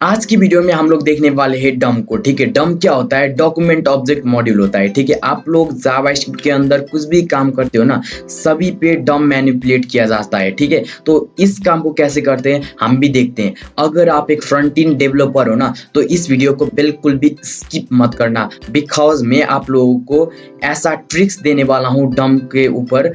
आज की वीडियो में हम लोग देखने वाले हैं डम को। ठीक है, डम क्या होता है? डॉक्यूमेंट ऑब्जेक्ट मॉड्यूल होता है। ठीक है, आप लोग जावास्क्रिप्ट के अंदर कुछ भी काम करते हो ना, सभी पे डम मैनिपुलेट किया जाता है। ठीक है, तो इस काम को कैसे करते हैं हम भी देखते हैं। अगर आप एक फ्रंट एंड डेवलपर हो ना, तो इस वीडियो को बिल्कुल भी स्किप मत करना, बिकॉज मैं आप लोगों को ऐसा ट्रिक्स देने वाला हूँ डम के ऊपर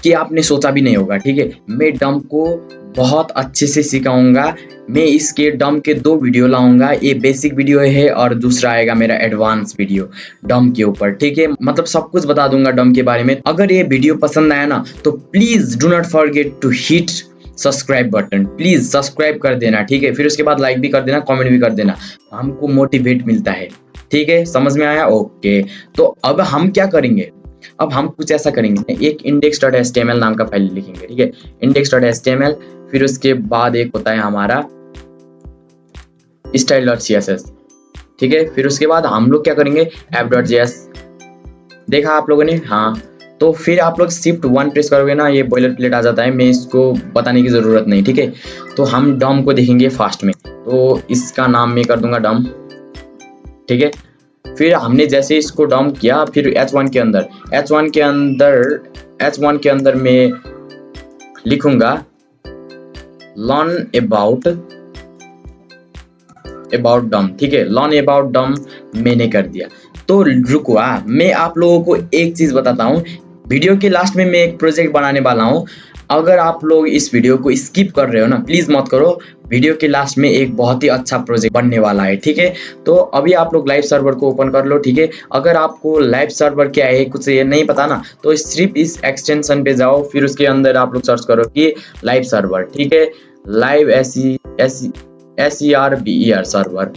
कि आपने सोचा भी नहीं होगा। ठीक है, मैं डम को बहुत अच्छे से सिखाऊंगा। मैं इसके डम के 2 वीडियो लाऊंगा, ये बेसिक वीडियो है और दूसरा आएगा मेरा एडवांस वीडियो डम के ऊपर। ठीक है, मतलब सब कुछ बता दूंगा डम के बारे में। अगर ये वीडियो पसंद आया ना, तो please do not forget to hit subscribe button. Please subscribe कर देना। ठीक है, फिर उसके बाद लाइक भी कर देना, कमेंट भी कर देना, हमको मोटिवेट मिलता है। ठीक है, समझ में आया? ओके, तो अब हम क्या करेंगे? अब हम कुछ ऐसा करेंगे, एक index.html नाम का फाइल लिखेंगे। ठीक है, index.html, फिर उसके बाद एक होता है हमारा style.css। ठीक है, फिर उसके बाद हम लोग क्या करेंगे, app.js। देखा आप लोगों ने? हाँ, तो फिर आप लोग Shift 1 प्रेस करोगे ना, ये बॉयलर प्लेट आ जाता है, मैं इसको बताने की जरूरत नहीं। ठीक है, तो हम डम को देखेंगे फास्ट में, तो इसका नाम मैं कर दूंगा डम। ठीक है, फिर हमने जैसे इसको डाउन किया, फिर H1 के अंदर मैं लिखूंगा लर्न अबाउट डम। ठीक है, लर्न अबाउट डम मैंने कर दिया। तो रुको, मैं आप लोगों को एक चीज बताता हूँ। वीडियो के लास्ट में मैं एक प्रोजेक्ट बनाने वाला हूँ। अगर आप लोग इस वीडियो को स्किप कर रहे हो ना, प्लीज मत करो। वीडियो के लास्ट में एक बहुत ही अच्छा प्रोजेक्ट बनने वाला है। ठीक है, तो अभी आप लोग लाइव सर्वर को ओपन कर लो। ठीक है, अगर आपको लाइव सर्वर क्या है कुछ ये नहीं पता ना, तो सिर्फ इस एक्सटेंशन पे जाओ, फिर उसके अंदर आप लोग सर्च करो कि लाइव सर्वर। ठीक है, लाइव SERVER सर्वर,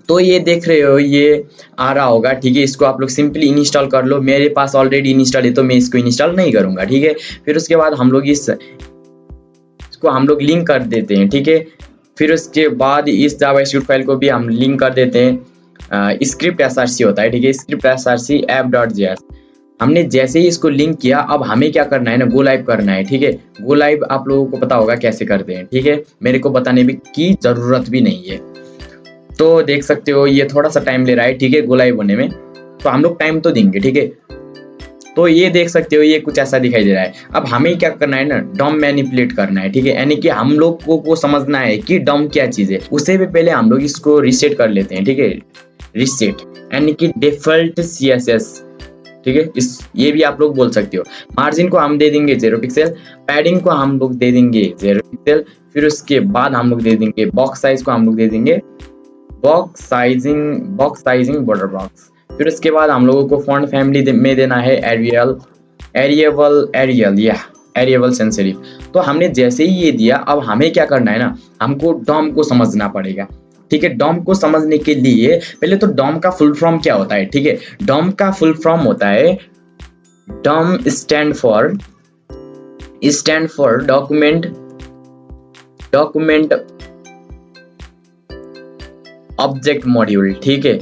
तो ये देख रहे हो, ये आ रहा होगा। ठीक है, इसको आप लोग सिंपली इंस्टॉल कर लो। मेरे पास ऑलरेडी इंस्टॉल है, तो मैं इसको इंस्टॉल नहीं करूंगा। ठीक है, फिर उसके बाद हम लोग इसको हम लोग लिंक कर देते हैं। ठीक है, फिर उसके बाद इस जावास्क्रिप्ट फाइल को भी हम लिंक कर देते हैं। स्क्रिप्ट SRC होता है। ठीक है, स्क्रिप्ट SRC app.js हमने जैसे ही इसको लिंक किया, अब हमें क्या करना है ना, गो लाइव करना है। ठीक है, गो लाइव आप लोगों को पता होगा कैसे करते हैं। ठीक है, मेरे को बताने भी की जरूरत भी नहीं है। तो देख सकते हो ये थोड़ा सा टाइम ले रहा है। ठीक है, गो लाइव होने में, तो हम लोग टाइम तो देंगे। ठीक है, तो ये देख सकते हो, ये कुछ ऐसा दिखाई दे रहा है। अब हमें क्या करना है ना, डम मैनिपुलेट करना है। ठीक है, यानी कि हम लोग को समझना है कि डम क्या चीज है। उससे भी पहले हम लोग इसको रीसेट कर लेते हैं। ठीक है, रीसेट यानी कि डिफॉल्ट CSS। ठीक है, इस ये भी आप लोग बोल सकते हो। मार्जिन को हम दे देंगे 0 पिक्सल, पैडिंग को हम लोग दे देंगे 0 पिक्सल, फिर उसके बाद हम लोग दे देंगे बॉक्स साइज को हम लोग दे देंगे बॉक्स साइजिंग बॉर्डर बॉक्स। फिर उसके बाद हम लोगों को फॉन्ट फैमिली में देना है एरियल सेंसिटिव। तो हमने जैसे ही ये दिया, अब हमें क्या करना है ना, हमको डॉम को समझना पड़ेगा। ठीक है, डॉम को समझने के लिए पहले तो डॉम का फुल फॉर्म क्या होता है। ठीक है, डॉम का फुल फॉर्म होता है, DOM stand for document object module. ठीक है,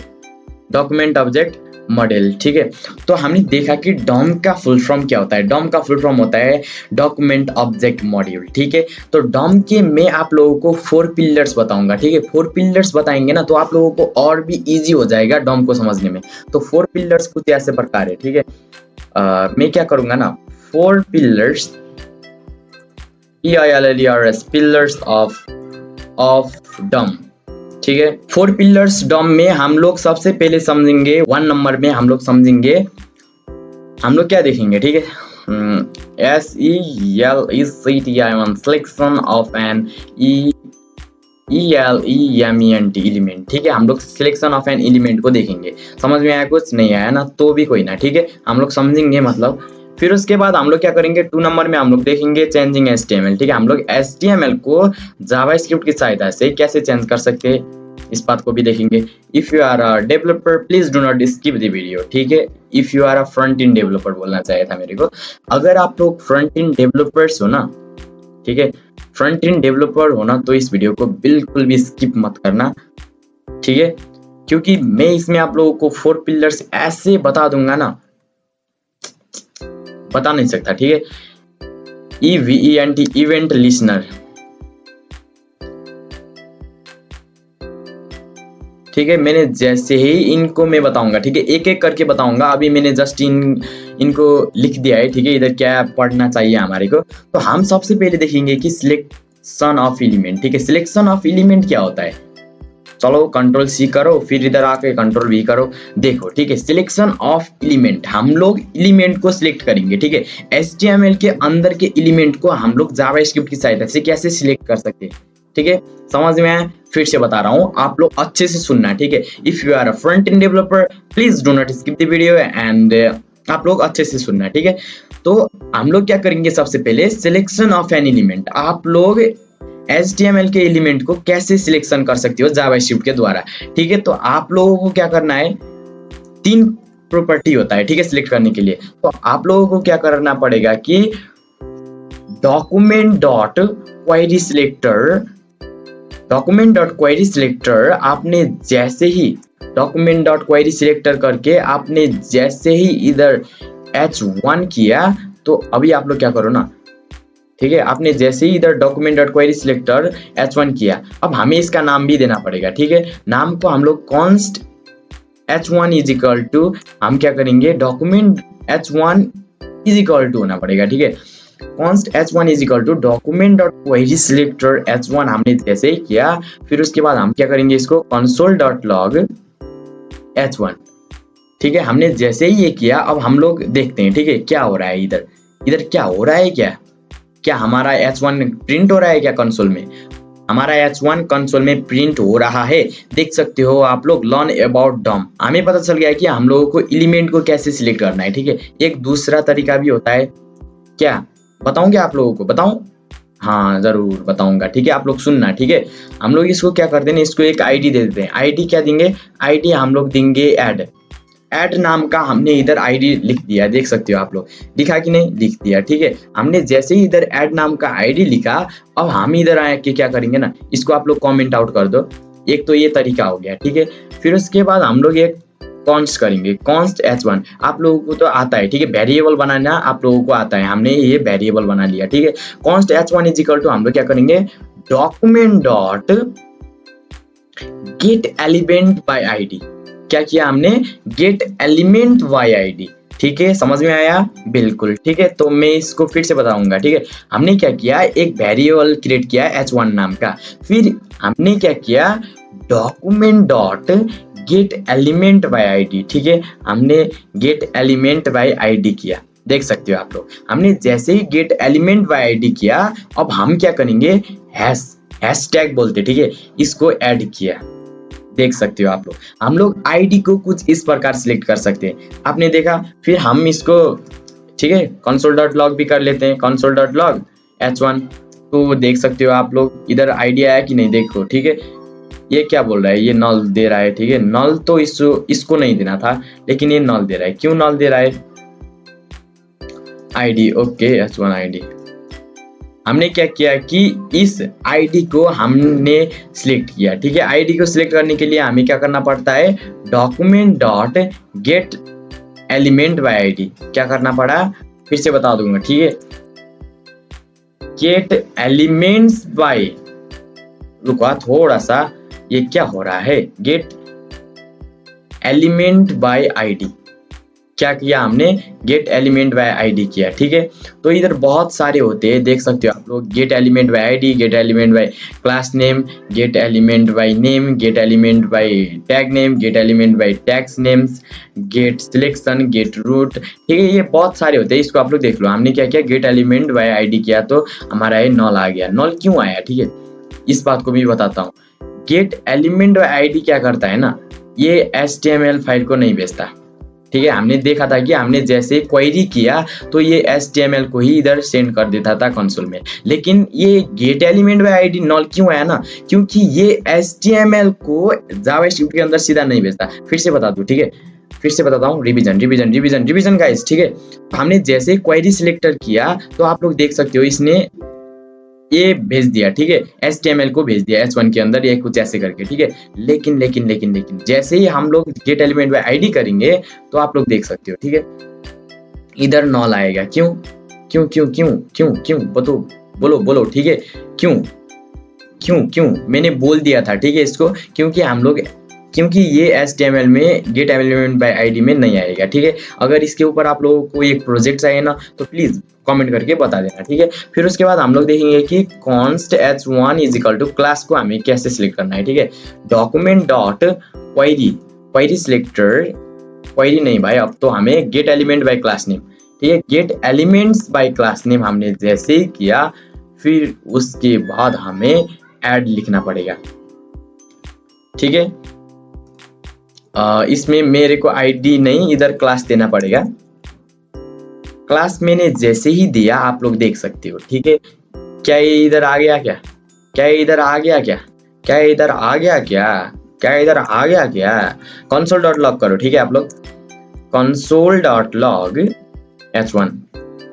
डॉक्यूमेंट ऑब्जेक्ट मॉडल। ठीक है, तो हमने देखा कि डॉम का फुल फॉर्म क्या होता है। डॉम का फुल फॉर्म होता है डॉक्यूमेंट ऑब्जेक्ट मॉड्यूल। ठीक है, तो डॉम के मैं आप लोगों को 4 पिलर्स बताऊंगा। ठीक है, 4 पिलर्स बताएंगे ना, तो आप लोगों को और भी इजी हो जाएगा डॉम को समझने में। तो 4 पिलर्स कुछ ऐसे प्रकार है। ठीक है, मैं क्या करूंगा ना, 4 पिलर्स पिलर्स ऑफ डॉम। ठीक है, 4 पिलर्स डॉम में हम लोग सबसे पहले समझेंगे 1 नंबर में हम लोग समझेंगे, हम लोग क्या देखेंगे। ठीक है, SELECTION selection of an ELEMENT element. ठीक है, हम लोग सिलेक्शन ऑफ एन एलिमेंट को देखेंगे। समझ में आया? कुछ नहीं आया ना, तो भी कोई ना। ठीक है, हम लोग समझेंगे मतलब। फिर उसके बाद हम लोग क्या करेंगे, 2 नंबर में हम लोग देखेंगे चेंजिंग HTML। ठीक है, हम लोग HTML को जावास्क्रिप्ट की सहायता से कैसे चेंज कर सकते हैं, इस बात को भी देखेंगे। If you are a developer please do not skip the video. ठीक है, if you are a front end developer बोलना चाहिए था मेरे को। अगर आप लोग फ्रंट एंड डेवलपर्स हो ना, ठीक है, फ्रंट एंड डेवलपर हो ना, तो इस वीडियो को बिल्कुल भी स्किप मत करना। ठीक है, क्योंकि मैं इसमें आप लोगों को 4 पिलर्स ऐसे बता दूंगा ना, बता नहीं सकता। ठीक है, EVENT इवेंट लिसनर, ठीक है। मैंने जैसे ही इनको मैं बताऊंगा, ठीक है, एक एक करके बताऊंगा। अभी मैंने जस्ट इनको लिख दिया है, ठीक है, इधर क्या पढ़ना चाहिए हमारे को। तो हम सबसे पहले देखेंगे कि सिलेक्शन ऑफ एलिमेंट, ठीक है। सिलेक्शन ऑफ एलिमेंट क्या होता है, चलो कंट्रोल सी करो, फिर इधर आके कंट्रोल वी करो। देखो, ठीक है, सिलेक्शन ऑफ एलिमेंट, हम लोग एलिमेंट को सिलेक्ट करेंगे, ठीक है। HTML के अंदर के एलिमेंट को हम लोग जावास्क्रिप्ट की सहायता से कैसे सिलेक्ट कर सकते हैं, ठीक है। समझ में आया? फिर से बता रहा हूँ, आप लोग अच्छे से सुनना, ठीक है। If you are a front end developer, please do not skip the video and आप लोग अच्छे से सुनना, ठीक है। तो हम लोग क्या करेंगे, सबसे पहले सिलेक्शन ऑफ एन एलिमेंट। आप लोग HTML के एलिमेंट को कैसे सिलेक्शन कर सकते हो जावास्क्रिप्ट के द्वारा, ठीक है। तो आप लोगों को क्या करना है, 3 प्रॉपर्टी होता है, ठीक है, सिलेक्ट करने के लिए। तो आप लोगों को क्या करना पड़ेगा कि डॉक्यूमेंट डॉट क्वेरी सिलेक्टर आपने जैसे ही डॉक्यूमेंट डॉट क्वेरी सिलेक्टर करके आपने जैसे ही इधर H1 किया, तो अभी आप लोग क्या करो ना, ठीक है, आपने जैसे ही इधर document dot query selector H1 किया, अब हमें इसका नाम भी देना पड़ेगा, ठीक है। नाम को हम लोग const H1 is equal to, हम क्या करेंगे, document H1 is equal to होना पड़ेगा, ठीक है। Const H1 is equal to document dot query selector H1 हमने जैसे ही किया, फिर उसके बाद हम क्या करेंगे, इसको कंसोल डॉट लॉग H1, ठीक है। हमने जैसे ही ये किया, अब हम लोग देखते हैं, ठीक है, क्या हो रहा है इधर क्या हो रहा है, क्या हमारा H1 प्रिंट हो रहा है क्या कंसोल में? हमारा H1 कंसोल में प्रिंट हो रहा है, देख सकते हो आप लोग। लर्न अबाउट डॉम, हमें पता चल गया कि हम लोगों को एलिमेंट को कैसे सिलेक्ट करना है, ठीक है। एक दूसरा तरीका भी होता है, क्या बताऊंगे आप लोगों को, बताऊं? हाँ जरूर बताऊंगा, ठीक है, आप लोग सुनना, ठीक है। हम लोग इसको क्या करते हैं, इसको एक ID दे देते हैं। ID क्या देंगे, ID हम लोग देंगे ऐड नाम का। हमने इधर ID लिख दिया, देख सकते हो आप लोग, लिखा कि नहीं, लिख दिया, ठीक है। हमने जैसे ही इधर ऐड नाम का ID लिखा, अब हम इधर आए कि क्या करेंगे ना, इसको आप लोग कमेंट आउट कर दो। एक तो ये तरीका हो गया, ठीक है। फिर उसके बाद हम लोग एक कॉन्स्ट करेंगे, कॉन्स्ट H1, आप लोगों को तो आता है, ठीक है, वेरिएबल बनाना आप लोगों को आता है, हमने ये वेरिएबल बना लिया, ठीक है। Const H1 is equal to हम लोग क्या करेंगे, document dot gate element by ID। क्या किया हमने, गेट एलिमेंट बाय ID, ठीक है। समझ में आया? बिल्कुल, ठीक है। तो मैं इसको फिर से बताऊंगा, ठीक है। हमने क्या किया, एक वेरिएबल क्रिएट किया H1 नाम का, फिर हमने क्या किया, document dot gate element by ID, ठीक है। हमने गेट एलिमेंट बाय ID किया, देख सकते हो आप लोग। हमने जैसे ही गेट एलिमेंट बाय ID किया, अब हम क्या करेंगे, हैशटैग बोलते, ठीक है, इसको ऐड किया, देख सकते हो आप लोग। हम लोग ID को कुछ इस प्रकार सिलेक्ट कर सकते हैं, आपने देखा। फिर हम इसको, ठीक है, कंसोल डॉट लॉग भी कर लेते हैं, कंसोल डॉट लॉग H1, तो देख सकते हो आप लोग इधर ID आया कि नहीं, देखो, ठीक है। ये क्या बोल रहा है, ये नल दे रहा है, ठीक है। नल तो इसको नहीं देना था, लेकिन ये नल दे रहा है। क्यों नल दे रहा है, ID, ओके, H1 ID। हमने क्या किया कि इस ID को हमने सिलेक्ट किया, ठीक है। ID को सिलेक्ट करने के लिए हमें क्या करना पड़ता है, document dot gate element by ID। क्या करना पड़ा, फिर से बता दूंगा, ठीक है। गेट एलिमेंट्स बाय, रुका थोड़ा सा, ये क्या हो रहा है, गेट एलिमेंट बाय ID। क्या किया हमने, गेट एलिमेंट बाय ID किया, ठीक है। तो इधर बहुत सारे होते हैं, देख सकते हो आप लोग, get element by ID, get element by class name, get element by name, get element by tag name, get element by tags names, get selection, get root, ठीक है। ये बहुत सारे होते हैं, इसको आप लोग देख लो। हमने क्या किया, गेट एलिमेंट बाय ID किया, तो हमारा ये नल आ गया। नल क्यों आया, ठीक है, इस बात को भी बताता हूँ। गेट एलिमेंट बाय ID क्या करता है ना, ये HTML फाइल को नहीं भेजता, ठीक है। हमने देखा था कि हमने जैसे क्वेरी किया तो ये HTML को ही इधर सेंड कर देता था कंसोल में, लेकिन ये गेट एलिमेंट बाय ID नल क्यों आया ना, क्योंकि ये HTML को जावास्क्रिप्ट के अंदर सीधा नहीं भेजता। फिर से बता दूं, ठीक है, फिर से बताता हूँ, रिवीजन गाइस, ठीक है। हमने जैसे क्वेरी सिलेक्टर किया, तो आप लोग देख सकते हो इसने ये भेज दिया, ठीक है, HTML को भेज दिया H1 के अंदर, ये कुछ ऐसे करके, ठीक है। लेकिन जैसे ही हम लोग गेट एलिमेंट बाय ID करेंगे, तो आप लोग देख सकते हो, ठीक है, इधर नल आएगा। क्यों बोलो, ठीक है। क्यों मैंने बोल दिया था, ठीक है, इसको, क्योंकि हम लोग क्योंकि ये HTML में गेट एलिमेंट बाय आईडी में नहीं आएगा, ठीक है। अगर इसके ऊपर आप लोगों को एक प्रोजेक्ट चाहिए ना तो प्लीज कमेंट करके बता देना, ठीक है। फिर उसके बाद हम लोग देखेंगे कि const h1 is equal to class को हमें कैसे सिलेक्ट करना है, ठीक है। Document dot query, query selector, query नहीं भाई, अब तो हमें get element by class name, ठीक है। Get elements by class name हमने जैसे ही किया, फिर उसके बाद हमें ऐड लिखना पड़ेगा, ठीक है। इसमें मेरे को आईडी नहीं, इधर क्लास देना पड़ेगा। क्लास मैंने जैसे ही दिया आप लोग देख सकते हो, ठीक है। क्या ये इधर आ गया क्या? क्या ये इधर आ गया क्या? क्या ये इधर आ गया क्या? क्या इधर आ गया क्या? कंसोल डॉट लॉग करो, ठीक है आप लोग, कंसोल डॉट लॉग h1,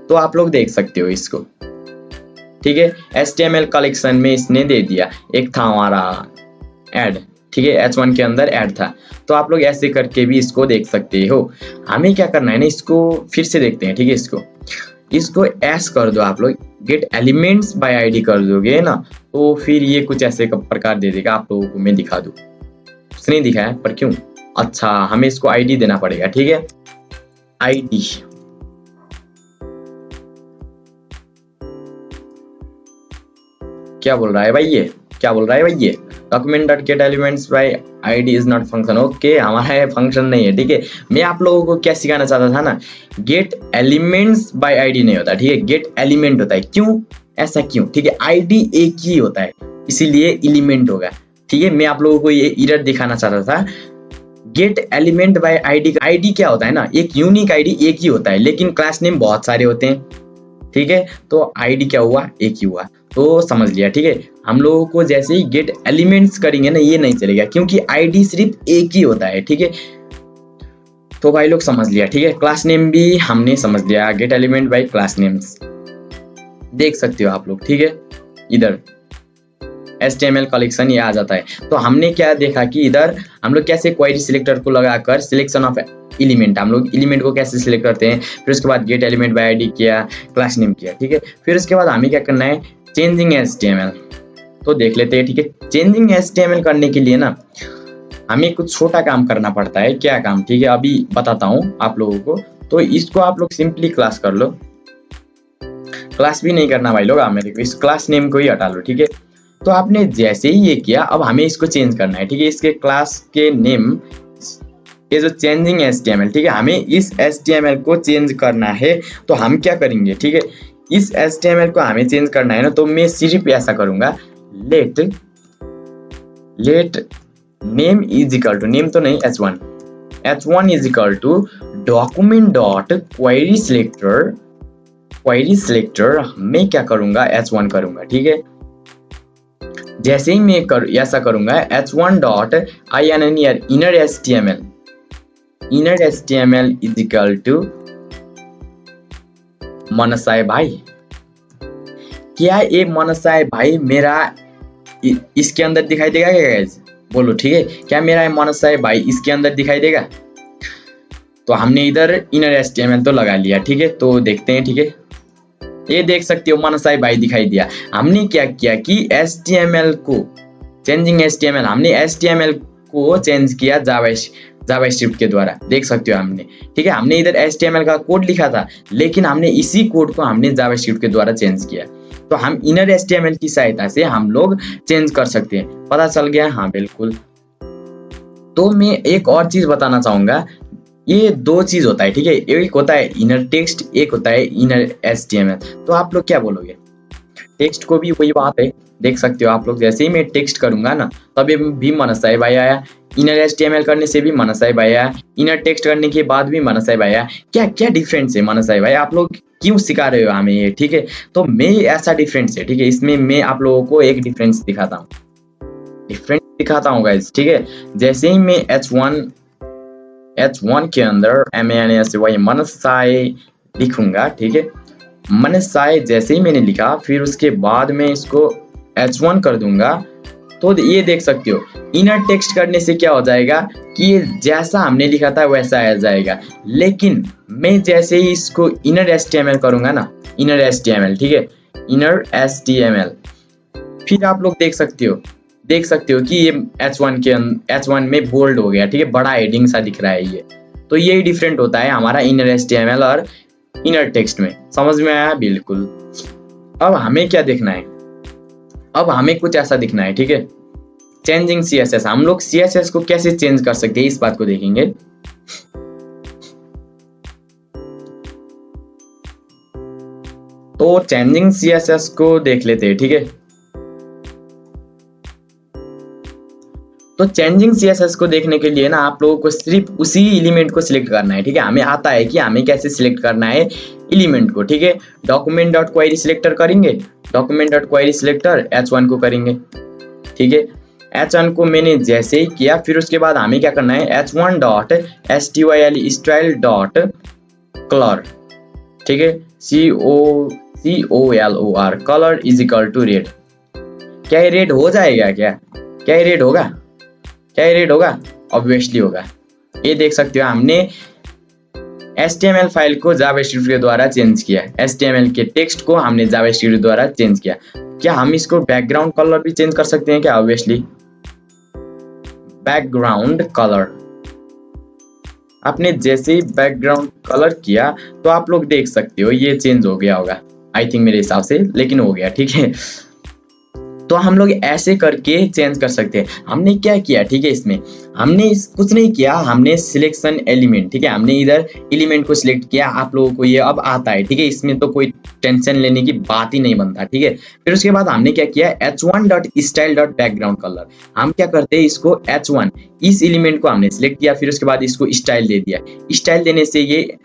तो आप लोग देख सकते हो इसको, ठीक है। HTML कलेक्शन में इसने दे दिया, एक था हमारा ऐड, ठीक है, h1 के अंदर ऐड था। तो आप लोग ऐसे करके भी इसको देख सकते हो। हमें क्या करना है ना, इसको फिर से देखते हैं, ठीक है। इसको ऐस कर दो आप लोग, गेट एलिमेंट्स बाय आईडी कर दोगे ना, तो फिर ये कुछ ऐसे प्रकार दे देगा। आप लोगों को मैं दिखा दूं, उसने नहीं दिखाया पर क्यों, अच्छा हमें इसको आईडी देना पड़ेगा, ठीक है। आईडी, क्या बोल रहा है भाई ये, क्या बोल रहा है भाई ये, document dot gate elements bye ID is not function, okay हमारा ये फंक्शन नहीं है, ठीक है। मैं आप लोगों को क्या सिखाना चाहता था ना, गेट एलिमेंट्स बाय आईडी नहीं होता, ठीक है, गेट एलिमेंट होता है। क्यों, ऐसा क्यों, ठीक है, आईडी एक ही होता है इसीलिए एलिमेंट होगा, ठीक है। मैं आप लोगों को ये एरर दिखाना चाहता था। Gate element bye ID, ID क्या होता है ना, एक यूनिक आईडी एक ही होता है, लेकिन क्लास नेम बहुत सारे होते हैं, ठीक है। तो आईडी क्या हुआ, एक ही हुआ, तो समझ लिया, ठीक है। हम लोगों को जैसे ही गेट एलिमेंट्स करेंगे ना, ये नहीं चलेगा क्योंकि आईडी सिर्फ एक ही होता है, ठीक है। तो भाई लोग समझ लिया, ठीक है। क्लास नेम भी हमने समझ लिया, gate element by class names देख सकते हो आप लोग, ठीक है। इधर HTML कलेक्शन ये आ जाता है। तो हमने क्या देखा कि इधर हम लोग कैसे क्वेरी सिलेक्टर को लगाकर सिलेक्शन ऑफ एलिमेंट, हम लोग एलिमेंट को कैसे सिलेक्ट करते हैं, फिर उसके बाद गेट एलिमेंट बाय आईडी किया, क्लास नेम किया, ठीक है। फिर उसके बाद हमें क्या करना है, चेंजिंग HTML, तो देख लेते हैं, ठीक है। चेंजिंग HTML करने के लिए ना हमें कुछ छोटा काम करना पड़ता है, क्या काम, ठीक है, अभी बताता हूँ आप लोगों को। तो इसको आप लोग सिंपली क्लास कर लो, क्लास भी नहीं करना भाई लोग, आप मेरे को इस क्लास नेम को ही हटा लो, ठीक है। तो आपने जैसे ही ये किया, अब हमें इसको चेंज करना है, ठीक है। इसके क्लास के नेम, ये जो चेंजिंग HTML, ठीक है, हमें इस HTML को चेंज करना है। तो हम क्या करेंगे, ठीक है, इस HTML को हमें चेंज करना है ना, तो मैं सिर्फ ऐसा करूंगा, let name is equal to, name तो नहीं, h1 is equal to document dot query selector, मैं क्या करूंगा, h1 करूंगा, ठीक है। जैसे ही मैं ऐसा करूंगा, h1 dot inner HTML is equal to मनसाय भाई, क्या ये मनसाय भाई मेरा इसके अंदर दिखाई देगा क्या गाइस, बोलो, ठीक है। क्या मेरा मनसाय भाई इसके अंदर दिखाई देगा? तो हमने इधर इनर HTML तो लगा लिया, ठीक है। तो देखते हैं, ठीक है, ये देख सकते हो मनसाय भाई दिखाई दिया। हमने क्या किया कि HTML को चेंजिंग HTML, हमने HTML को चेंज किया जावास्क्रिप्ट के द्वारा, देख सकते हो हमने, ठीक है। हमने इधर HTML का कोड लिखा था, लेकिन हमने इसी कोड को हमने जावास्क्रिप्ट के द्वारा चेंज किया। तो हम इनर HTML की सहायता से हम लोग चेंज कर सकते हैं, पता चल गया, हाँ बिल्कुल। तो मैं एक और चीज बताना चाहूंगा, ये दो चीज होता है, ठीक है, एक होता है इनर टेक्स्ट, एक होता है इनर HTML। तो आप लोग क्या बोलोगे, टेक्स्ट को भी वही बात है, देख सकते हो आप लोग, जैसे ही मैं टेक्स्ट करूंगा ना, तब भी मनसाय भाई आया, इनर HTML करने से भी मनसाय भाई आया, इनर टेक्स्ट करने के बाद भी मनसाय भाई आया। क्या क्या डिफरेंस है मनसाय भाई, आप लोग क्यों सिखा रहे हो हमें ये, ठीक है। तो मैं ऐसा डिफरेंस है, ठीक है, इसमें मैं आप लोगों को एक डिफरेंस दिखाता हूँ गाइस, ठीक है। जैसे ही मैं H1 के अंदर MANSY मनसाय लिखूंगा, ठीक है, मनसाय जैसे ही मैंने लिखा, फिर उसके बाद मैं इसको H1 कर दूंगा, तो ये देख सकते हो इनर टेक्स्ट करने से क्या हो जाएगा कि ये जैसा हमने लिखा था वैसा आ जाएगा। लेकिन मैं जैसे ही इसको इनर HTML करूंगा ना, इनर HTML, ठीक है, इनर HTML, फिर आप लोग देख सकते हो देख सकते हो कि ये H1 में बोल्ड हो गया, ठीक है, बड़ा हेडिंग सा दिख रहा है ये। तो यही डिफरेंट होता है हमारा इनर HTML और इनर टेक्स्ट में। समझ में आया? बिल्कुल। अब हमें क्या देखना है, अब हमें कुछ ऐसा दिखना है, ठीक है, चेंजिंग CSS। हम लोग CSS को कैसे चेंज कर सकते हैं इस बात को देखेंगे। तो चेंजिंग CSS को देख लेते हैं, ठीक है। तो चेंजिंग CSS को देखने के लिए ना आप लोगों को सिर्फ उसी एलिमेंट को सिलेक्ट करना है, ठीक है। हमें आता है कि हमें कैसे सिलेक्ट करना है एलिमेंट को, ठीक है। डॉक्यूमेंट डॉट क्वेरी सिलेक्टर करेंगे, document dot query selector H1 को करेंगे, ठीक है। H1 को मैंने जैसे ही किया, फिर उसके बाद हमें क्या करना है, H1 dot style dot colour, ठीक है, COLOR colour is equal to red. क्या ये रेड हो जाएगा? क्या ये रेड होगा? क्या ये रेड होगा? ऑब्वियसली होगा। ये देख सकते हो हमने HTML फाइल को जावास्क्रिप्ट के द्वारा चेंज किया, HTML के टेक्स्ट को हमने जावास्क्रिप्ट द्वारा चेंज किया। क्या हम इसको बैकग्राउंड कलर भी चेंज कर सकते हैं क्या? Obviously background colour. आपने जैसे ही बैकग्राउंड कलर किया तो आप लोग देख सकते हो ये चेंज हो गया होगा, आई थिंक मेरे हिसाब से, लेकिन हो गया, ठीक है। तो हम लोग ऐसे करके चेंज कर सकते हैं। हमने क्या किया, ठीक है, इसमें हमने कुछ नहीं किया, हमने सिलेक्शन एलिमेंट, ठीक है, हमने इधर एलिमेंट को सिलेक्ट किया। आप लोगों को ये अब आता है, ठीक है, इसमें तो कोई टेंशन लेने की बात ही नहीं बनता, ठीक है। फिर उसके बाद हमने क्या किया, H1 dot style dot background colour. हम क्या करते हैं, इसको H1 इस एलिमेंट को हमने सिलेक्ट किया, फिर उसके बाद इसको स्टाइल दे दिया। स्टाइल देने से ये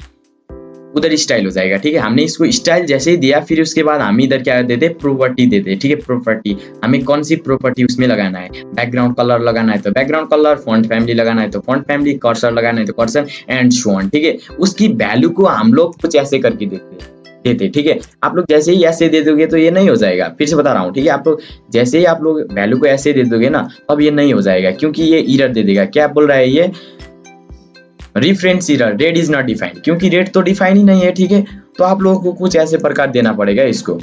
उधर स्टाइल हो जाएगा, ठीक है। हमने इसको स्टाइल जैसे ही दिया, फिर उसके बाद हम इधर क्या देते, प्रॉपर्टी देते, ठीक है। प्रॉपर्टी हमें कौन सी प्रॉपर्टी उसमें लगाना है, बैकग्राउंड कलर लगाना है तो बैकग्राउंड कलर, फॉन्ट फैमिली लगाना है तो फॉन्ट फैमिली, कर्सर लगाना है तो कर्सर एंड सो ऑन, ठीक है। उसकी वैल्यू को हम लोग कुछ ऐसे करके देते, ठीक है। आप लोग जैसे ही ऐसे दे दोगे तो ये नहीं हो जाएगा, फिर से बता रहा हूँ, ठीक है। आप लोग जैसे ही आप लोग वैल्यू को ऐसे दे दोगे ना, अब ये नहीं हो जाएगा, क्योंकि ये एरर दे देगा। क्या बोल रहा है ये, reference error, red is not defined, क्योंकि रेड तो डिफाइन ही नहीं है, ठीक है। तो आप लोगों को कुछ ऐसे प्रकार देना पड़ेगा इसको,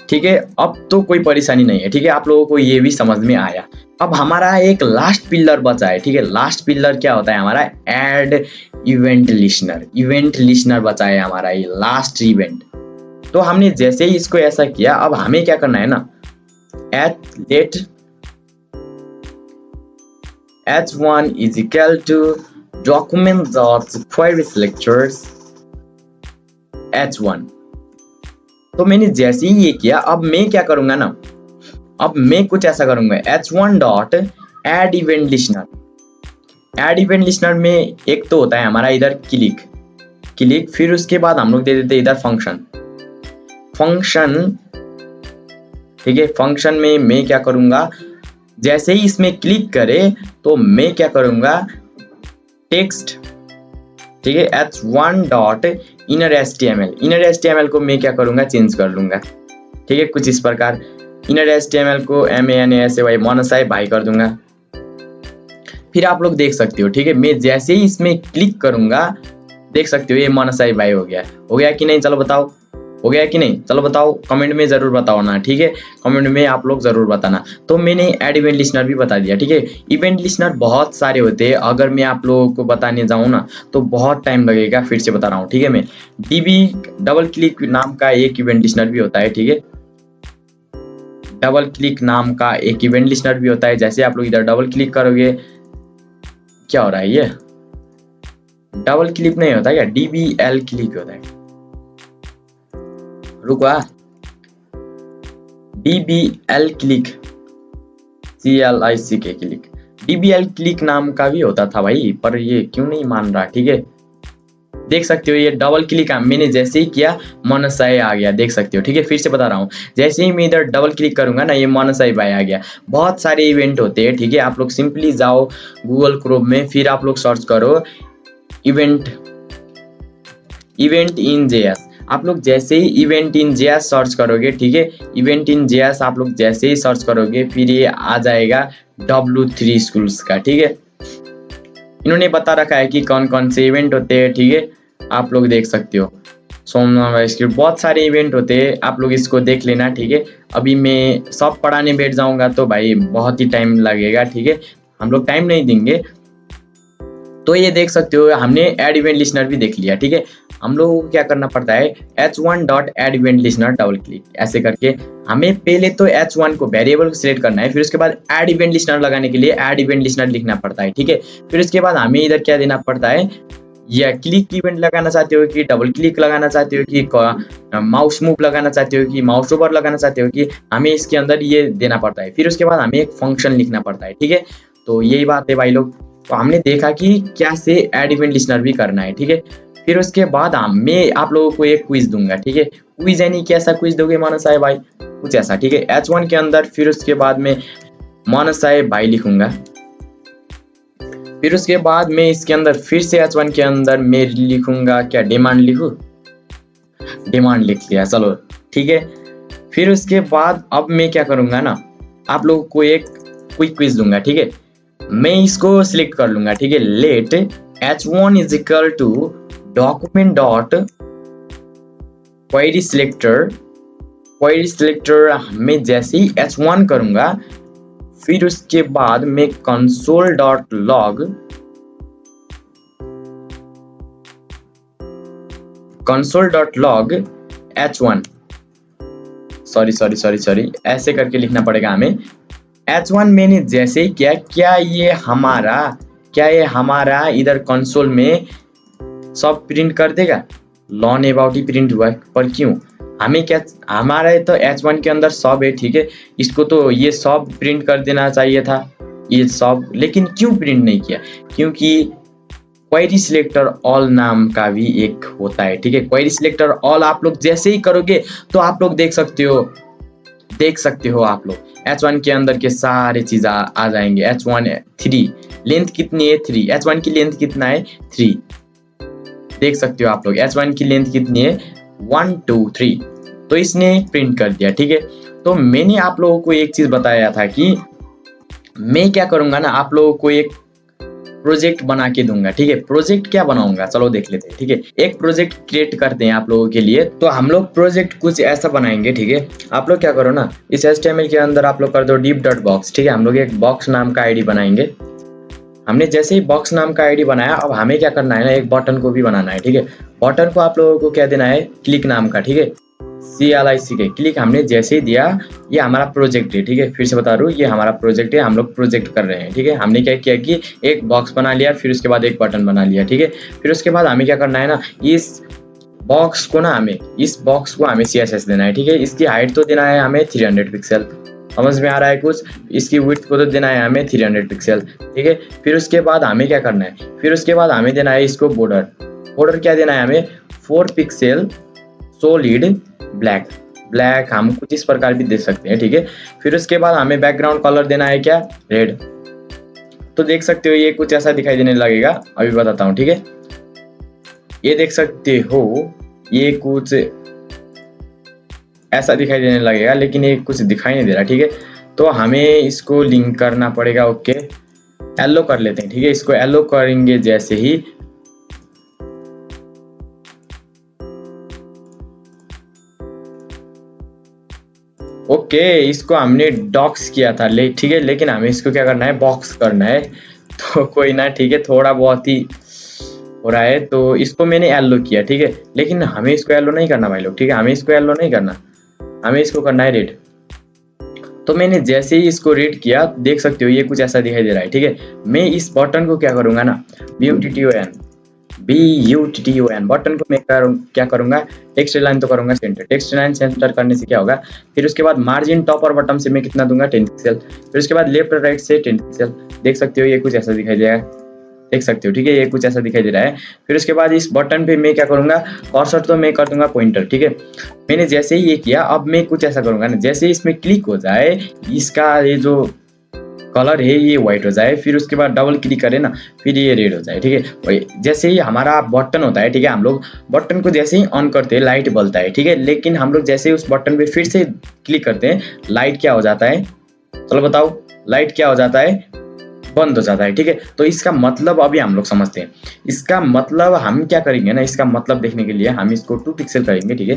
ठीक है। अब तो कोई परेशानी नहीं है, ठीक है, आप लोगों को ये भी समझ में आया। अब हमारा एक लास्ट पिलर बचा है, ठीक है। लास्ट पिलर क्या होता है हमारा, add event listener. Event listener बचा है हमारा, ये लास्ट इवेंट। तो हमने जैसे ही इसको ऐसा किया, अब हमें क्या करना है ना, late H1 is equal to document dot query selectors H1। तो मैंने जैसे ही ये किया, अब मैं क्या करूंगा ना, अब मैं कुछ ऐसा करूंगा, H1 dot add event listener. Add event listener में एक तो होता है हमारा इधर क्लिक, फिर उसके बाद हम लोग दे देते इधर फंक्शन, ठीक है। फंक्शन में मैं क्या करूंगा, जैसे ही इसमें क्लिक करे तो मैं क्या करूंगा, टेक्स्ट, ठीक है, H1 डॉट इनर HTML को मैं क्या करूंगा, चेंज कर लूंगा, ठीक है। कुछ इस प्रकार इनर HTML को MANASY मनसाई भाई कर दूंगा। फिर आप लोग देख सकते हो, ठीक है, मैं जैसे ही इसमें क्लिक करूंगा, देख सकते हो ये मनसाई भाई हो गया कि नहीं, चलो बताओ, हो गया कि नहीं, चलो बताओ, कमेंट में जरूर बताओ ना, ठीक है। कमेंट में आप लोग जरूर बताना। तो मैंने ऐड इवेंट लिस्नर भी बता दिया, ठीक है। इवेंट लिस्नर बहुत सारे होते हैं, अगर मैं आप लोगों को बताने जाऊँ ना तो बहुत टाइम लगेगा, फिर से बता रहा हूँ, ठीक है। मैं DB डबल क्लिक नाम का एक इवेंट लिस्नर भी होता है, ठीक है। डबल क्लिक नाम का एक इवेंट लिस्नर भी होता है। जैसे आप लोग इधर डबल क्लिक करोगे, क्या हो रहा है, ये डबल क्लिक नहीं होता क्या, DBL क्लिक होता है। रुको, DBL क्लिक, CLIC के क्लिक, DBL क्लिक नाम का भी होता था भाई, पर ये क्यों नहीं मान रहा, ठीक है। देख सकते हो ये डबल क्लिक मैंने जैसे ही किया, मनसाई आ गया, देख सकते हो, ठीक है। फिर से बता रहा हूँ, जैसे ही मैं इधर डबल क्लिक करूंगा ना, ये मनसाई भाई आ गया। बहुत सारे इवेंट होते हैं, ठीक है। आप लोग सिंपली जाओ गूगल क्रोम में, फिर आप लोग सर्च करो इवेंट इन JS। आप लोग जैसे ही इवेंट इन JS सर्च करोगे, ठीक है, इवेंट इन JS आप लोग जैसे ही सर्च करोगे, फिर ये आ जाएगा W3 स्कूल्स का, ठीक है। इन्होंने बता रखा है कि कौन कौन से इवेंट होते हैं, ठीक है, आप लोग देख सकते हो। सोमनाथ स्क्रिप्ट, बहुत सारे इवेंट होते हैं, आप लोग इसको देख लेना, ठीक है। अभी मैं सब पढ़ाने बैठ जाऊंगा तो भाई बहुत ही टाइम लगेगा, ठीक है, हम लोग टाइम नहीं देंगे। तो ये देख सकते हो हमने एड इवेंट लिस्नर भी देख लिया, ठीक है। हम लोगों को क्या करना पड़ता है, h1.add-event-listener डबल क्लिक ऐसे करके हमें पहले तो h1 को वेरिएबल को सिलेक्ट करना है, फिर उसके बाद एड इवेंट लिस्नर लगाने के लिए एड इवेंट लिस्नर लिखना पड़ता है, ठीक है। फिर उसके बाद हमें इधर क्या देना पड़ता है, या क्लिक इवेंट लगाना चाहते हो कि डबल क्लिक लगाना चाहते हो कि माउस मूव लगाना चाहते हो कि माउस ओवर लगाना चाहते हो, कि हमें इसके अंदर ये देना पड़ता है। फिर उसके बाद हमें एक फंक्शन लिखना पड़ता है, ठीक है। तो यही बात है भाई लोग। तो हमने देखा कि क्या से एड इवेंट लिस्नर भी करना है, ठीक है। फिर उसके बाद मैं आप लोगों को एक क्विज दूंगा, ठीक है। क्विज यानी कैसा क्विज दोगे मानस साहेब भाई, कुछ ऐसा, ठीक है। h1 के अंदर फिर उसके बाद में मानस साहेब भाई लिखूंगा, फिर उसके बाद मैं इसके अंदर फिर से h1 के अंदर मैं लिखूंगा, क्या डिमांड लिखूं, डिमांड लिख लिया, चलो ठीक है। फिर उसके बाद अब मैं क्या करूंगा ना, आप लोगों को एक क्विक क्विज दूंगा, ठीक है। मैं इसको सिलेक्ट कर लूंगा, ठीक है। Let h1 is equal to document dot query selector, query selector में जैसे ही h1 करूंगा, फिर उसके बाद मैं console dot log, console dot log h1, sorry ऐसे करके लिखना पड़ेगा हमें। h1 मैंने जैसे ही किया, क्या ये हमारा इधर कंसोल में सब प्रिंट कर देगा, लॉन अबाउट ही प्रिंट हुआ, पर क्यों, हमें क्या, हमारा तो h1 के अंदर सब है, ठीक है। इसको तो ये सब प्रिंट कर देना चाहिए था, ये सब, लेकिन क्यों प्रिंट नहीं किया, क्योंकि क्वेरी सिलेक्टर ऑल नाम का भी एक होता है, ठीक है। क्वेरी सिलेक्टर ऑल आप लोग जैसे ही करोगे तो आप लोग देख सकते हो आप लोग h1 के अंदर के सारे चीज आ जाएंगे। h1 3 लेंथ कितनी है, 3, h1 की लेंथ कितना है, 3, देख सकते हो आप लोग h1 की लेंथ कितनी है, 1 2 3, तो इसने प्रिंट कर दिया, ठीक है। तो मैंने आप लोगों को एक चीज बताया था कि मैं क्या करूंगा ना, आप लोगों को एक प्रोजेक्ट बना के दूंगा, ठीक है। प्रोजेक्ट क्या बनाऊंगा, चलो देख लेते हैं, ठीक है। एक प्रोजेक्ट क्रिएट करते हैं आप लोगों के लिए। तो हम लोग प्रोजेक्ट कुछ ऐसा बनाएंगे, ठीक है। आप लोग क्या करो ना, इस HTML के अंदर आप लोग कर दो div.box, ठीक है। हम लोग एक बॉक्स नाम का आईडी बनाएंगे। हमने जैसे ही बॉक्स नाम का आईडी बनाया, अब हमें क्या करना है ना, एक बटन को भी बनाना है, ठीक है। बटन को आप लोगों को क्या देना है, क्लिक नाम का, ठीक है, CLIC क्लिक हमने जैसे ही दिया, ये हमारा प्रोजेक्ट है, ठीक है। फिर से बता रहा हूँ, ये हमारा प्रोजेक्ट है, हम लोग प्रोजेक्ट कर रहे हैं, ठीक है। हमने क्या किया कि एक बॉक्स बना लिया, फिर उसके बाद एक बटन बना लिया, ठीक है। फिर उसके बाद हमें क्या करना है ना, इस बॉक्स को हमें CSS देना है, ठीक है। इसकी हाइट तो देना है हमें 300 पिक्सल, समझ में आ रहा है कुछ, इसकी विड्थ को तो देना है हमें 300 पिक्सल, ठीक है। फिर उसके बाद हमें क्या करना है, फिर उसके बाद हमें देना है इसको बॉर्डर क्या देना है हमें, 4 पिक्सल सॉलिड ब्लैक हम कुछ इस प्रकार भी दे सकते हैं, ठीक है। फिर उसके बाद हमें बैकग्राउंड कलर देना है क्या, रेड। तो देख सकते हो ये कुछ ऐसा दिखाई देने लगेगा, अभी बताता हूँ, ठीक है। ये देख सकते हो ये कुछ ऐसा दिखाई देने लगेगा, लेकिन ये कुछ दिखाई नहीं दे रहा, ठीक है। तो हमें इसको लिंक करना पड़ेगा, ओके, येलो कर लेते हैं, ठीक है। इसको येलो करेंगे जैसे ही, ओके, इसको हमने डॉक्स किया था ठीक है, लेकिन हमें इसको क्या करना है, बॉक्स करना है। तो कोई ना, ठीक है, थोड़ा बहुत ही हो रहा है, तो इसको मैंने येलो किया, ठीक है। लेकिन हमें इसको येलो नहीं करना भाई लोग, ठीक है, हमें इसको येलो नहीं करना, हमें इसको करना है रेड। तो मैंने जैसे ही इसको रेड किया, देख सकते हो ये कुछ ऐसा दिखाई दे रहा है, ठीक है। मैं इस बटन को क्या करूंगा ना, BUTTON बटन को मैं क्या करूंगा, टेक्स्ट लाइन तो करूंगा सेंटर, टेक्स्ट लाइन सेंटर करने से क्या होगा, फिर उसके बाद मार्जिन टॉप और बटन से मैं कितना दूंगा, 10 पिक्सल, फिर उसके बाद लेफ्ट और राइट से 10 पिक्सल, देख सकते हो ये कुछ ऐसा दिखाई दे रहा है, देख सकते हो, ठीक है, ये कुछ ऐसा दिखाई दे रहा है। फिर उसके बाद इस बटन पे मैं क्या करूंगा, कर्सर तो मैं कर दूंगा पॉइंटर, ठीक है। मैंने जैसे ही ये किया, अब मैं कुछ ऐसा करूंगा ना, जैसे ही इसमें क्लिक हो जाए, इसका ये जो कलर है ये व्हाइट हो जाए, फिर उसके बाद डबल क्लिक करें ना, फिर ये रेड हो जाए, ठीक है। जैसे ही हमारा बटन होता है, ठीक है, हम लोग बटन को जैसे ही ऑन करते हैं लाइट बलता है, ठीक है। लेकिन हम लोग जैसे ही उस बटन पे फिर से क्लिक करते हैं, लाइट क्या हो जाता है, चलो बताओ, लाइट क्या हो जाता है, बंद हो जाता है। ठीक है, तो इसका मतलब अभी हम लोग समझते हैं। इसका मतलब हम क्या करेंगे ना, इसका मतलब देखने के लिए हम इसको 2 पिक्सल करेंगे। ठीक है,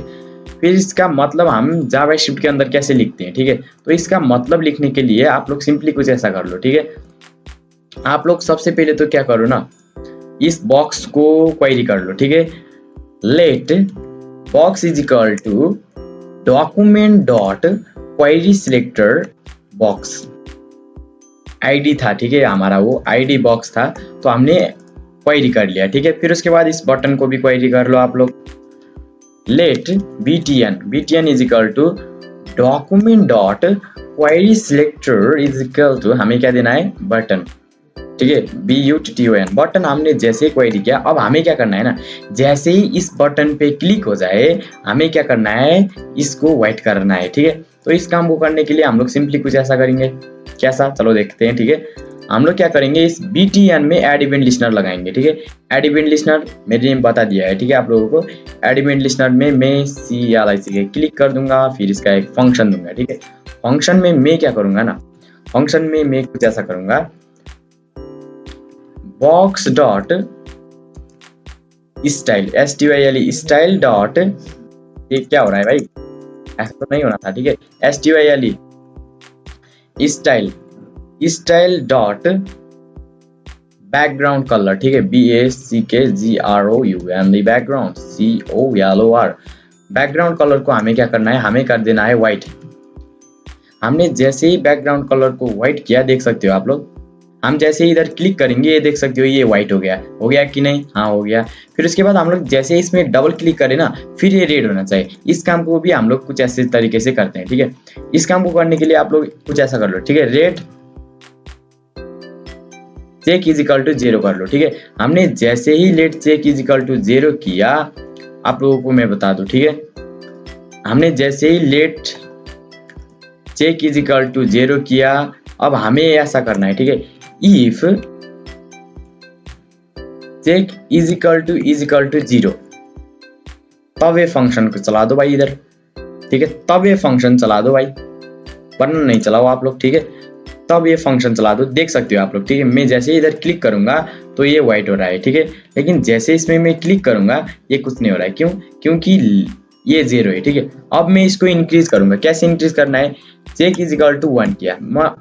फिर इसका मतलब हम जावास्क्रिप्ट के अंदर कैसे लिखते हैं। ठीक है, तो इसका मतलब लिखने के लिए आप लोग सिंपली कुछ ऐसा कर लो। ठीक है, आप लोग सबसे पहले तो क्या करो ना, इस बॉक्स को क्वेरी कर लो। ठीक है, let box is equal to document dot query selector box. ID था, ठीक है, हमारा वो आईडी बॉक्स था, तो हमने क्वेरी कर लिया। ठीक है, फिर उसके बाद इस बटन को भी क्वेरी कर लो आप लोग। Let btn is equal to document dot query selector is equal to, हमें क्या देना है, बटन। ठीक है, BUTTON बटन हमने जैसे क्वेरी किया, अब हमें क्या करना है ना, जैसे ही इस बटन पे क्लिक हो जाए हमें क्या करना है, इसको वाइट करना है। ठीक है, तो इस काम को करने के लिए हम लोग सिंपली कुछ ऐसा करेंगे। कैसा, चलो देखते हैं। ठीक है, हम लोग क्या करेंगे, इस BTN में एड इवेंट लिस्नर लगाएंगे। ठीक है, एड इवेंट लिस्नर मेरे ने बता दिया है। ठीक है, आप लोगों को एड इवेंट लिस्नर में मैं CLIC के क्लिक कर दूंगा, फिर इसका एक फंक्शन दूंगा। ठीक है, फंक्शन में मैं क्या करूंगा ना, फंक्शन में मैं कुछ ऐसा करूंगा, box dot style STYLE style dot, ये क्या हो रहा है भाई, ऐसा तो नहीं होना था। ठीक है, STYLE style style dot background colour. ठीक है, BACKGROUND background COLOR। Background colour को हमें क्या करना है, हमें कर देना है व्हाइट। हमने जैसे ही बैकग्राउंड कलर को व्हाइट किया, देख सकते हो आप लोग, हम जैसे ही इधर क्लिक करेंगे ये देख सकते हो ये व्हाइट हो गया कि नहीं, हाँ हो गया। फिर उसके बाद हम लोग जैसे इसमें डबल क्लिक करें ना, फिर ये रेड होना चाहिए। इस काम को भी हम लोग कुछ ऐसे तरीके से करते हैं। ठीक है, इस काम को करने के लिए आप लोग कुछ ऐसा कर लो। ठीक है, red check is equal to 0 कर लो। ठीक है, हमने जैसे ही let check is equal to 0 किया, आप लोगों को मैं बता दूं। ठीक है, हमने जैसे ही let check is equal to 0 किया, अब हमें ऐसा करना है। ठीक है, if check is equal to 0, तब ये फंक्शन को चला दो भाई इधर। ठीक है, तब ये फंक्शन चला दो भाई, वरना नहीं चलाओ आप लोग। ठीक है, तब ये फंक्शन चला दो, देख सकते हो आप लोग। ठीक है, मैं जैसे ही इधर क्लिक करूंगा तो ये व्हाइट हो रहा है। ठीक है, लेकिन जैसे इसमें मैं क्लिक करूंगा ये कुछ नहीं हो रहा है। क्यों, क्योंकि ये 0 है। ठीक है, अब मैं इसको इंक्रीज करूंगा। कैसे इंक्रीज करना है, चेक इज इक्वल टू 1 किया,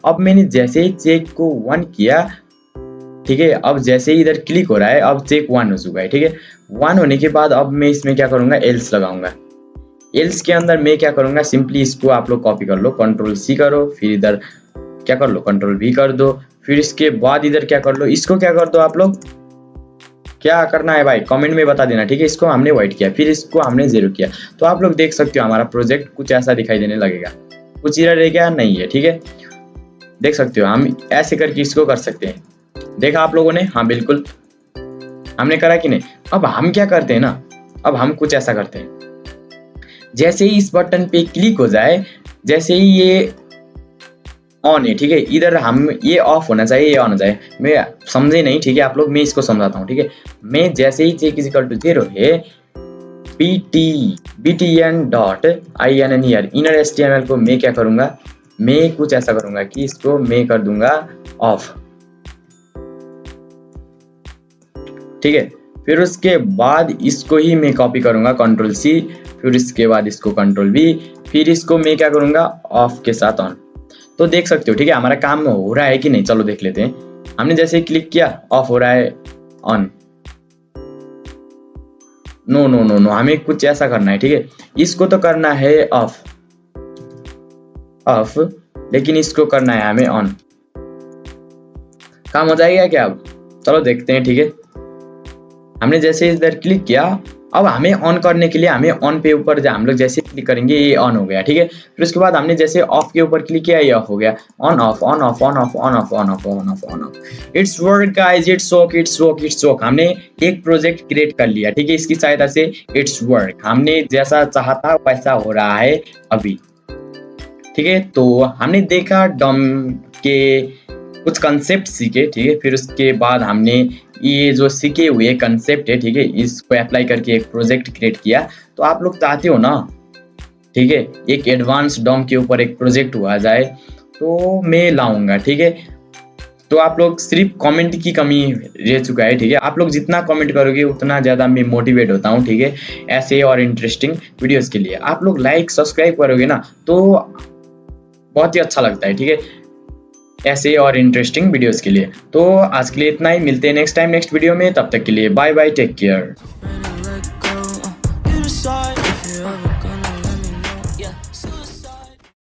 अब मैंने जैसे ही चेक को 1 किया, ठीक है, अब जैसे ही इधर क्लिक हो रहा है, अब चेक 1 हो चुका है। ठीक है, 1 होने के बाद अब मैं इसमें क्या करूंगा, एल्स लगाऊंगा। एल्स के अंदर मैं क्या करूंगा, सिंपली इसको आप लोग कॉपी कर लो, Ctrl+C करो, फिर इधर क्या कर लो, Ctrl+V कर दो, फिर इसके बाद इधर क्या कर लो, इसको क्या कर दो आप लोग, क्या करना है भाई कमेंट में बता देना। ठीक है, इसको हमने व्हाइट किया, फिर इसको हमने 0 किया, तो आप लोग देख सकते हो हमारा प्रोजेक्ट कुछ ऐसा दिखाई देने लगेगा। कुछ एरर है क्या, नहीं है। ठीक है, देख सकते हो हम ऐसे करके इसको कर सकते हैं। देखा आप लोगों ने, हाँ बिल्कुल हमने करा कि नहीं। अब हम क्या करते हैं ना, अब हम कुछ ऐसा करते हैं, जैसे ही इस बटन पे क्लिक हो जाए, जैसे ही ये ऑन है, ठीक है, इधर हम ये ऑफ होना चाहिए, ये ऑन हो जाए। मैं समझे नहीं, ठीक है आप लोग, मैं इसको समझाता हूँ। ठीक है, मैं जैसे ही चेक इज इक्वल टू 0 है, btn dot inner inner HTML को मैं क्या करूंगा, मैं कुछ ऐसा करूंगा कि इसको मैं कर दूंगा ऑफ। ठीक है, फिर उसके बाद इसको ही मैं कॉपी करूंगा, Ctrl+C, फिर इसके बाद इसको Ctrl+V, फिर इसको मैं क्या करूंगा, ऑफ के साथ ऑन। तो देख सकते हो, ठीक है, हमारा काम हो रहा है कि नहीं, चलो देख लेते हैं। हमने जैसे ही क्लिक किया, ऑफ हो रहा है, on. No no no no, हमें कुछ ऐसा करना है। ठीक है, इसको तो करना है ऑफ, लेकिन इसको करना है हमें ऑन। काम हो जाएगा क्या अब, चलो देखते हैं। ठीक है, हमने जैसे इधर क्लिक किया, अब हमें ऑन करने के लिए हमें ऑन पे ऊपर हम लोग जैसे क्लिक करेंगे ये ऑन हो गया। ठीक है, फिर उसके बाद हमने जैसे ऑफ के ऊपर क्लिक किया, ये ऑफ हो गया। On off on off on off on off on off on off on off. It's work guys, it's work. हमने एक प्रोजेक्ट क्रिएट कर लिया। ठीक है, इसकी सहायता से इट्स वर्क, हमने जैसा चाहता वैसा हो रहा है अभी। ठीक है, तो हमने देखा डॉम के कुछ कंसेप्ट सीखे। ठीक है, फिर उसके बाद हमने ये जो सीखे हुए कंसेप्ट है, ठीक है, इसको अप्लाई करके एक प्रोजेक्ट क्रिएट किया। तो आप लोग चाहते हो ना, ठीक है, एक एडवांस डॉम के ऊपर एक प्रोजेक्ट हुआ जाए, तो मैं लाऊंगा। ठीक है, तो आप लोग सिर्फ कमेंट की कमी रह चुका है, ठीक है। आप लोग जितना कमेंट करोगे उतना ज़्यादा मैं मोटिवेट होता हूँ, ठीक है, ऐसे और इंटरेस्टिंग वीडियोस के लिए। आप लोग लाइक सब्सक्राइब करोगे ना तो बहुत ही अच्छा लगता है, ठीक है, ऐसे और इंटरेस्टिंग वीडियोस के लिए। तो आज के लिए इतना ही, मिलते हैं नेक्स्ट टाइम नेक्स्ट वीडियो में, तब तक के लिए बाय बाय, टेक केयर।